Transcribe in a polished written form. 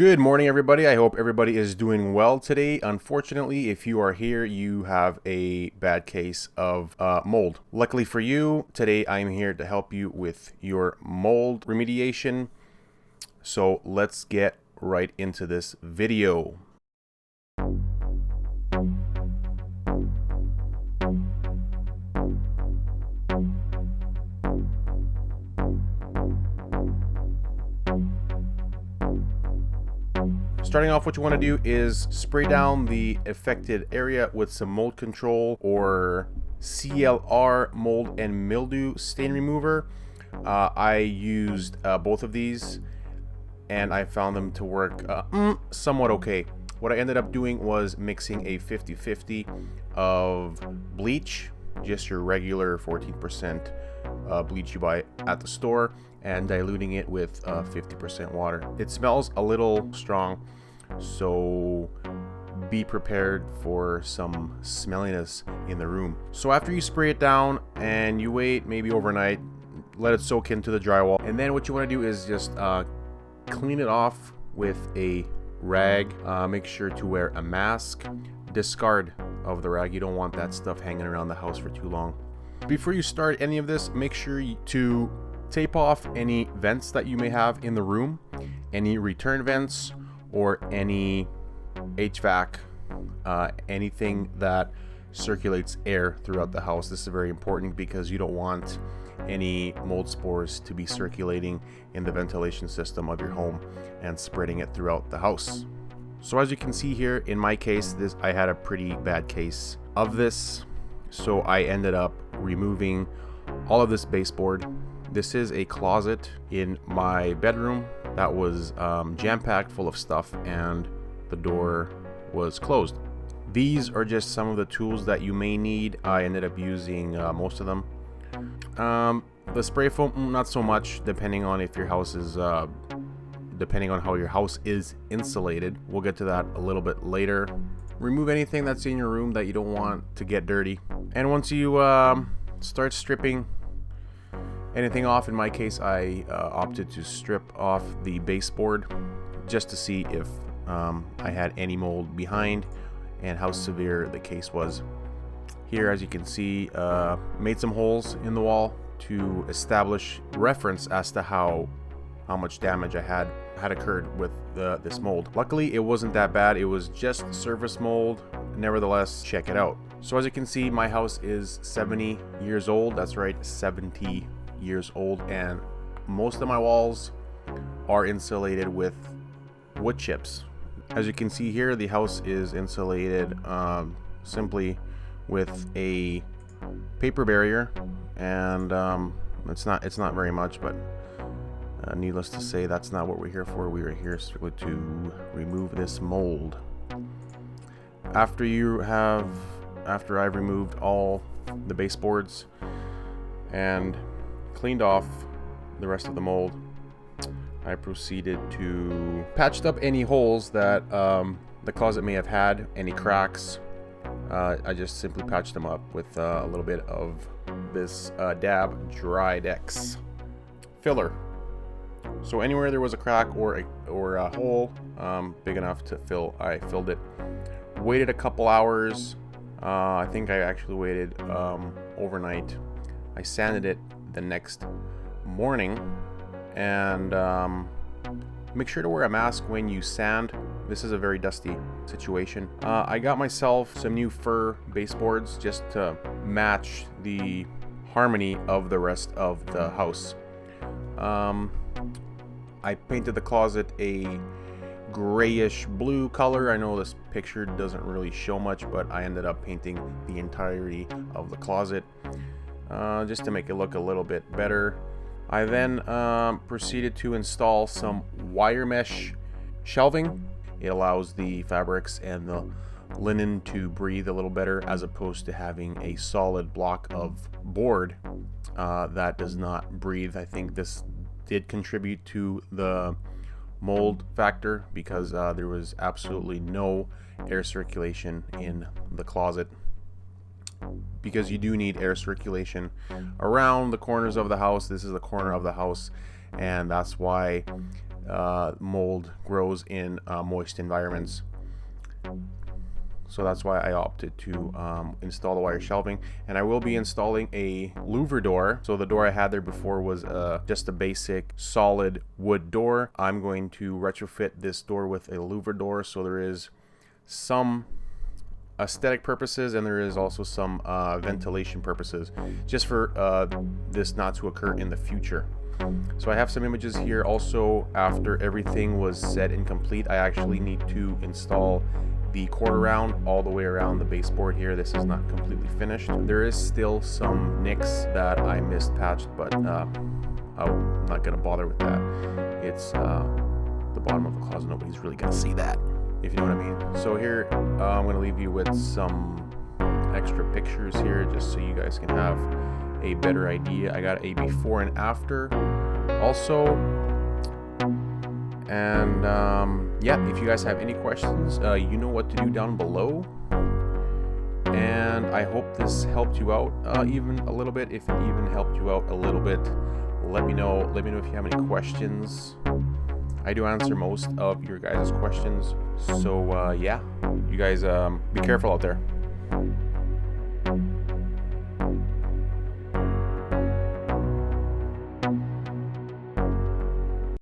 Good morning, everybody. I hope everybody is doing well today. Unfortunately, if you are here, you have a bad case of mold. Luckily for you, today I'm here to help you with your mold remediation. So let's get right into this video. Starting off, what you want to do is spray down the affected area with some mold control or CLR mold and mildew stain remover. I used both of these and I found them to work somewhat okay. What I ended up doing was mixing a 50-50 of bleach, just your regular 14% bleach you buy at the store, and diluting it with 50% water. It smells a little strong, so be prepared for some smelliness in the room. So after you spray it down and you wait maybe overnight, let it soak into the drywall, and then what you want to do is just clean it off with a rag. Make sure to wear a mask. Discard of the rag. You don't want that stuff hanging around the house for too long. Before you start any of this, make sure to tape off any vents that you may have in the room, any return vents or any HVAC, anything that circulates air throughout the house. This is very important because you don't want any mold spores to be circulating in the ventilation system of your home and spreading it throughout the house. So as you can see here, in my case, I had a pretty bad case of this, so I ended up removing all of this baseboard. This is a closet in my bedroom that was jam-packed full of stuff, and the door was closed. These are just some of the tools that you may need. I ended up using most of them. The spray foam, not so much, depending on if your house is depending on how your house is insulated. We'll get to that a little bit later. Remove anything that's in your room that you don't want to get dirty. And once you start stripping anything off, in my case, I opted to strip off the baseboard just to see if I had any mold behind and how severe the case was. Here, as you can see, made some holes in the wall to establish reference as to how much damage I had occurred with this mold. Luckily, it wasn't that bad. It was just surface mold. Nevertheless, check it out. So as you can see, my house is 70 years old. That's right, 70 years old, and most of my walls are insulated with wood chips. As you can see here, the house is insulated simply with a paper barrier, and it's not very much, but needless to say, that's not what we're here for. We are here strictly to remove this mold. After I've removed all the baseboards and cleaned off the rest of the mold, I proceeded to patch up any holes that the closet may have had, any cracks. I just simply patched them up with a little bit of this Dab Drydex filler. So anywhere there was a crack or a hole big enough to fill, I filled it. Waited a couple hours. I think I actually waited overnight. I sanded it the next morning, and make sure to wear a mask when you sand. This is a very dusty situation. I got myself some new fir baseboards just to match the harmony of the rest of the house. I painted the closet a grayish blue color. I know this picture doesn't really show much, but I ended up painting the entirety of the closet just to make it look a little bit better. I then proceeded to install some wire mesh shelving. It allows the fabrics and the linen to breathe a little better, as opposed to having a solid block of board that does not breathe. I think this did contribute to the mold factor because there was absolutely no air circulation in the closet, because you do need air circulation around the corners of the house. This is the corner of the house, and that's why mold grows in moist environments. So that's why I opted to install the wire shelving. And I will be installing a louver door. So the door I had there before was just a basic solid wood door. I'm going to retrofit this door with a louver door. So there is some aesthetic purposes and there is also some ventilation purposes, just for this not to occur in the future. So I have some images here. Also, after everything was set and complete, I actually need to install the quarter round all the way around the baseboard here. This is not completely finished. There is still some nicks that I missed patched, but I'm not gonna bother with that. It's the bottom of the closet. Nobody's really gonna see that, if you know what I mean. So here I'm gonna leave you with some extra pictures here just so you guys can have a better idea. I got a before and after also. And yeah, if you guys have any questions, you know what to do down below. And I hope this helped you out even a little bit. If it even helped you out a little bit, let me know. Let me know if you have any questions. I do answer most of your guys' questions. So yeah, you guys be careful out there.